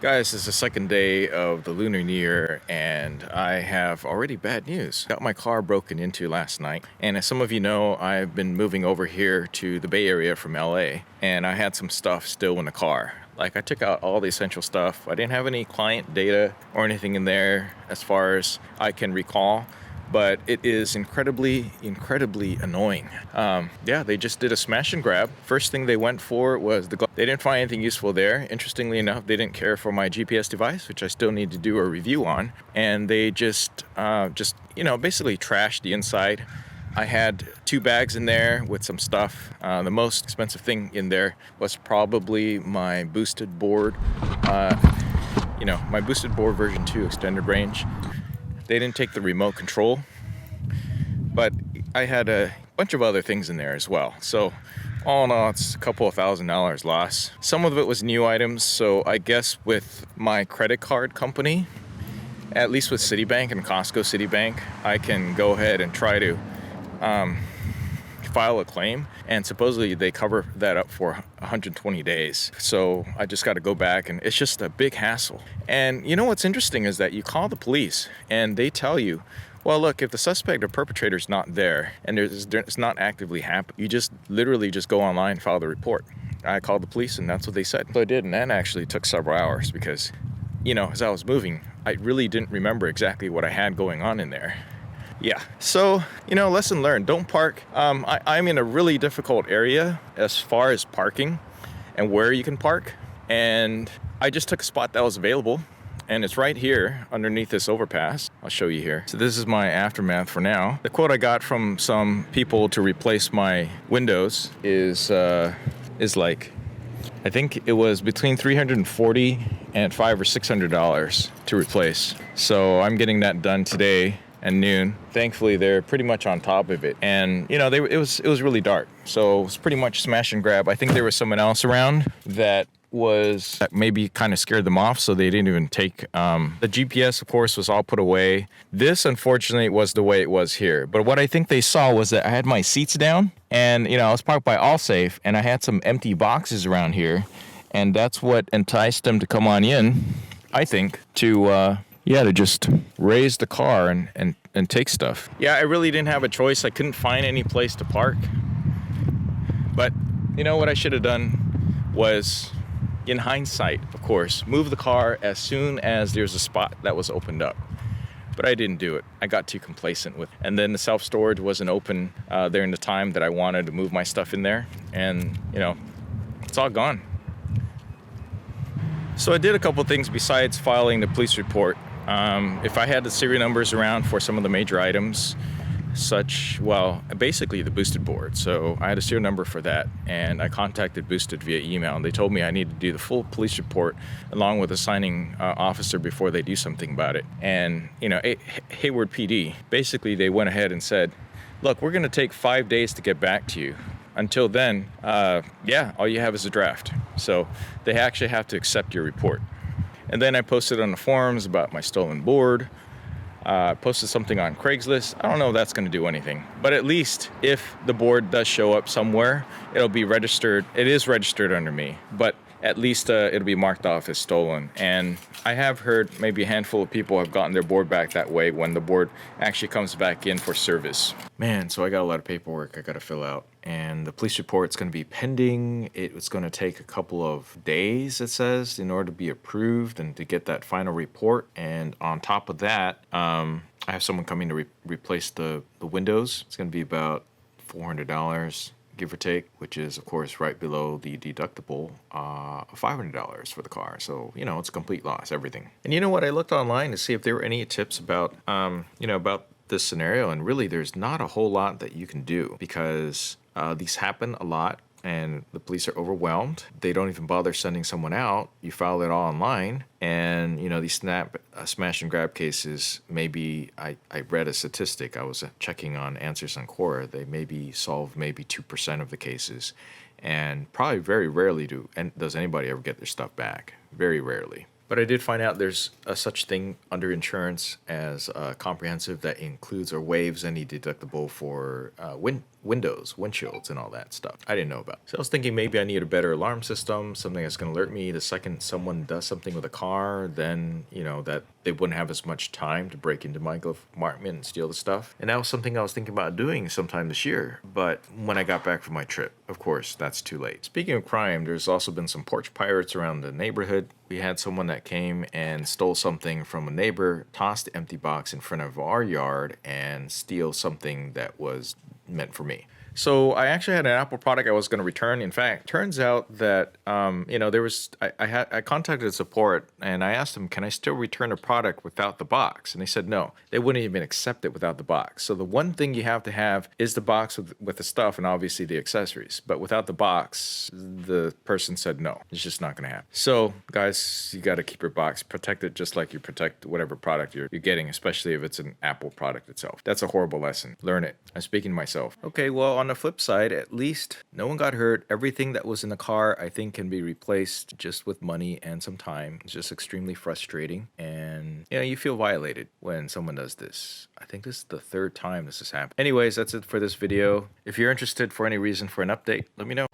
Guys, it's the second day of the Lunar New Year, and I have already bad news. Got my car broken into last night, and as some of you know, I've been moving over here to the Bay Area from LA, and I had some stuff still in the car. Like, I took out all the essential stuff. I didn't have any client data or anything in there as far as I can recall, but it is incredibly annoying. They just did a smash and grab. First thing they went for was they didn't find anything useful there. Interestingly enough, they didn't care for my GPS device, which I still need to do a review on. And they just basically trashed the inside. I had 2 bags in there with some stuff. The most expensive thing in there was probably my boosted board, my boosted board version 2 extended range. They didn't take the remote control, but I had a bunch of other things in there as well. So all in all, it's a couple of $1,000 loss. Some of it was new items, so I guess with my credit card company, at least with Citibank and Costco Citibank, I can go ahead and try to file a claim, and supposedly they cover that up for 120 days. So I just got to go back, and it's just a big hassle. And you know what's interesting is that you call the police and they tell you, well, look, if the suspect or perpetrator is not there and it's not actively happening, you just literally just go online and file the report. I called the police and that's what they said. So I did, and that actually took several hours because, as I was moving, I really didn't remember exactly what I had going on in there. Yeah, so, lesson learned, don't park. I'm in a really difficult area as far as parking and where you can park. And I just took a spot that was available, and it's right here underneath this overpass. I'll show you here. So this is my aftermath for now. The quote I got from some people to replace my windows is like, I think it was between $340 and $500 or $600 to replace. So I'm getting that done today and noon. Thankfully, they're pretty much on top of it. And, it was really dark. So it was pretty much smash and grab. I think there was someone else around that maybe kind of scared them off, so they didn't even take, the GPS, of course, was all put away. This, unfortunately, was the way it was here. But what I think they saw was that I had my seats down, and, I was parked by Allsafe, and I had some empty boxes around here. And that's what enticed them to come on in, I think, to just raise the car and take stuff. Yeah, I really didn't have a choice. I couldn't find any place to park. But, what I should have done was, in hindsight, of course, move the car as soon as there's a spot that was opened up. But I didn't do it. I got too complacent with it. And then the self-storage wasn't open during the time that I wanted to move my stuff in there. And, it's all gone. So I did a couple things besides filing the police report. If I had the serial numbers around for some of the major items, basically the boosted board. So I had a serial number for that, and I contacted Boosted via email, and they told me I need to do the full police report along with a signing officer before they do something about it. And, Hayward PD, basically they went ahead and said, look, we're going to take 5 days to get back to you. Until then, all you have is a draft. So they actually have to accept your report. And then I posted on the forums about my stolen board. Posted something on Craigslist. I don't know if that's going to do anything. But at least if the board does show up somewhere, it'll be registered. It is registered under me. But at least it'll be marked off as stolen. And I have heard maybe a handful of people have gotten their board back that way when the board actually comes back in for service. Man, so I got a lot of paperwork I got to fill out. And the police report's going to be pending. It's going to take a couple of days, it says, in order to be approved and to get that final report. And on top of that, I have someone coming to replace the windows. It's going to be about $400. Give or take, which is, of course, right below the deductible of $500 for the car. So, it's a complete loss, everything. And you know what? I looked online to see if there were any tips about, about this scenario. And really, there's not a whole lot that you can do because these happen a lot. And the police are overwhelmed. They don't even bother sending someone out. You file it all online. And, these smash and grab cases, maybe I read a statistic. I was checking on Answers on Quora. They maybe solve maybe 2% of the cases. And probably very rarely does anybody ever get their stuff back. Very rarely. But I did find out there's a such thing under insurance as comprehensive that includes or waives any deductible for windows, windshields, and all that stuff. I didn't know about. So I was thinking maybe I need a better alarm system, something that's going to alert me the second someone does something with a car, then, you know, that they wouldn't have as much time to break into my compartment and steal the stuff. And that was something I was thinking about doing sometime this year. But when I got back from my trip, of course, that's too late. Speaking of crime, there's also been some porch pirates around the neighborhood. We had someone that came and stole something from a neighbor, tossed the empty box in front of our yard, and steal something that was meant for me. So I actually had an Apple product I was going to return. In fact, turns out that there was I contacted support and I asked them, can I still return a product without the box? And they said no, they wouldn't even accept it without the box. So the one thing you have to have is the box with the stuff and obviously the accessories. But without the box, the person said no, it's just not going to happen. So guys, you got to keep your box, protect it just like you protect whatever product you're getting, especially if it's an Apple product itself. That's a horrible lesson. Learn it. I'm speaking to myself. Okay, well, on the flip side, at least no one got hurt. Everything that was in the car, I think, can be replaced just with money and some time. It's just extremely frustrating. And, you feel violated when someone does this. I think this is the third time this has happened. Anyways, that's it for this video. If you're interested for any reason for an update, let me know.